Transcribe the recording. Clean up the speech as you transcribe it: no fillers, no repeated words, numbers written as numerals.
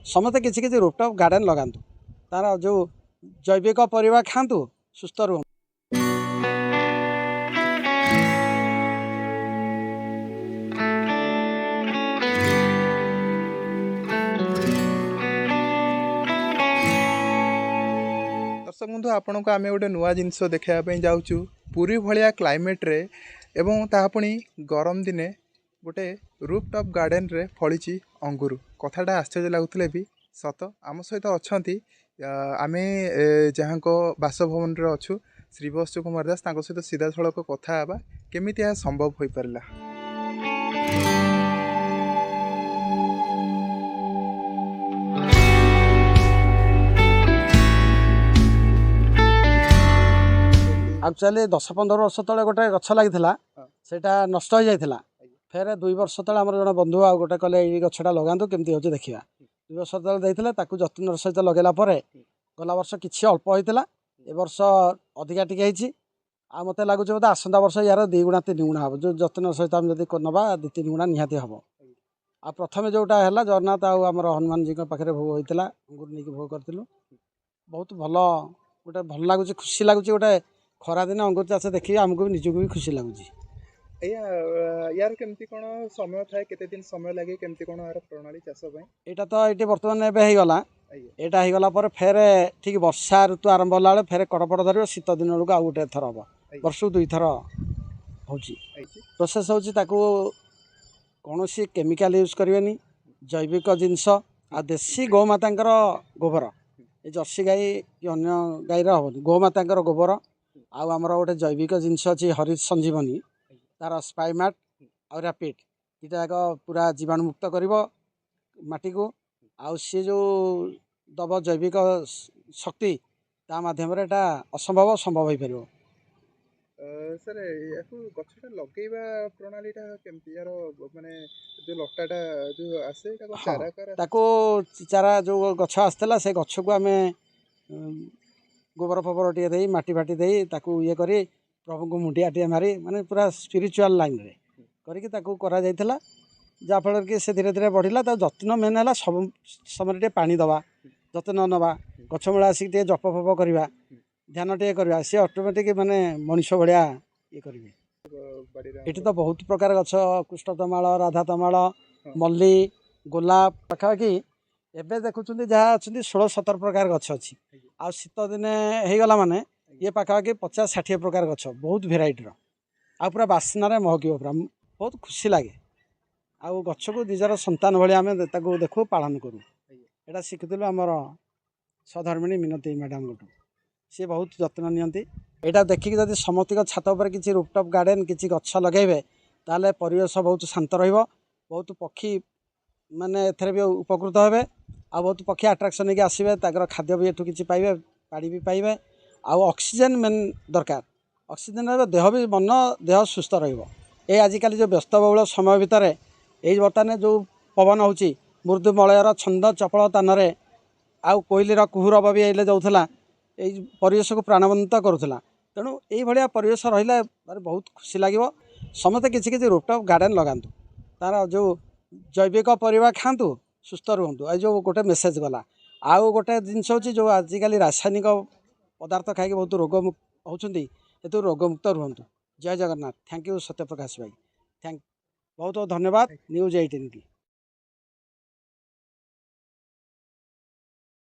समस्ते किसी किसी रूफटॉप गार्डन लगातु तार जो जैविक परिवा खातु सुस्थ रुहतु। दर्शक बंधु आपण को आम गोटे नुआ जिनस देखापी जाऊँ पुरी भाया क्लाइमेट रे एवं तापुणी गरम दिने गोटे रूफटॉप गार्डन रे फली अंगूर कथाटा आश्चर्य लगुले भी सत आम सहित अच्छा आम जहाँ बासभवन अच्छु श्रीवत्स कुमार दास सहित सीधा सड़क कथा केमी यह संभव हो पारा। एक्चुअली 10-15 वर्ष तले गोटे गछ लगी से नष्ट हो जाता फेर 2 वर्ष तले आम जो बंधु आ गोटे कले ये गछटा लगातु केमती हो देखा 2 वर्ष तले जत्न सहित लगेला गला वर्ष किसी अल्प होता ए वर्ष अधिका टी आ मत लगुच बोधे आसंता वर्ष यार 2 गुणा 3 गुणा हम जो जत्न सहित आम जब ना 2-3 गुणा निहाती हम। आ प्रथम जोटा है जगन्नाथ आम हनुमान जी पाखे भोग होता अंगूर नहीं भोग करूँ बहुत भल गोटे भल लगुच खुशी लगुच गोटे खरा दिन अंगूर चाष देखिए आमको भी निजक भी खुशी लगुच। यार केमती कौन समय थाए केते दिन समय लगे केमती कौन यार प्रणाली चाष यहाँ तो ये बर्तमान एगला यहाँ होगला फेर ठीक वर्षा ऋतु आरंभ होला बेले फेर कड़पड़ धर शीत दिन बेलू आउ गोटे थर हम वर्ष 2 थर हो प्रोसेस हो कौन केमिकाल यूज करें जैविक जिनस आ देशी गोमाता गोबर ये जर्सी गाई कि अन्य गाईर हेनी गोमाता गोबर आमर गोटे जैविक जिनस अच्छी हरित संजीवनी तार स्पाइमार्ट आ रैपिड यहाँ जाक पूरा जीवाणु मुक्त कर माटी को आउ सी जो दब जैविक शक्ति ता माध्यम असंभव संभव हो पार। सर या गछटा लगेवा प्रणाली केमती यार माने जो लटाटा जो आसे ताको चारा जो गछ आसला से गछ को आम गोबर फबर टे दे माटी फाटी दे ताकू ये करी प्रभु को मुंडिया टे मारी माने पूरा स्पिरिचुअल लाइन रे करके ताकू करा जायतला जाफल कि से धीरे धीरे बढ़ला जत्न मेन है सब समय टे पानी दवा जत्न नवा गछमूल आसिक टे जप फप करवा ध्यान टे करवा सी ऑटोमेटिक माने मनुष्य भाया ये करेंगे। ये तो बहुत प्रकार गछ कृष्णतमाल राधातमाल मल्ली गोलाप पाखापाखि एवं देखुं जहाँ अच्छा 16-17 प्रकार गछ अच्छी आ शीत दिने होगला माने ये पाखापाखि 50-60 प्रकार गछ बहुत भेराइटर आ पूरा बास्नार महक पूरा बहुत खुशी लगे आ गछ को निजर संतान भाई आम देखू पालन करूँ यहाँ शिखुलु आमर सधर्मिणी मिनती मैडम गोटू सी बहुत जत्न नियंती यहाँ देखिक जब समस्त छात पर किसी रूफटॉप गार्डन किसी गछ लगे ताले परिवेश बहुत शांत रहिबो बहुत पक्षी माने एथरे भी उपकृत हेबे आ बहुत पक्षी आट्राक्शन होगी आसबे ताकर खाद्य भी एठू किसी पाइबे पानी भी पाइबे आउ ऑक्सीजन मेन दरकार ऑक्सीजन देह भी मन देह सुस्थ रहिबो। ए आजिकल जो व्यस्तबहुल समय भितर यही बर्तमान जो पवन होची मृदु मलयर छंद चपल तान आउ कोइलीर कुहुर भी आइले जाऊला यही परिवेश को प्राणवंत करूला तेणु ये परिवेश रहा बहुत खुशी लगे समस्ते किसी किसी रूफटॉप गार्डन लगातु तार जो जैविक परिवा खातु सुस्थ रुहतु जो गोटे मेसेज गला आउ गोटे जिनस हो जो आजिकल रासायनिक पदार्थ खाई बहुत रोग होती हेतु रोगमुक्त रुहतु। जय जगन्नाथ। थैंक यू सत्यप्रकाश भाई थैंक बहुत बहुत धन्यवाद न्यूज 18 की।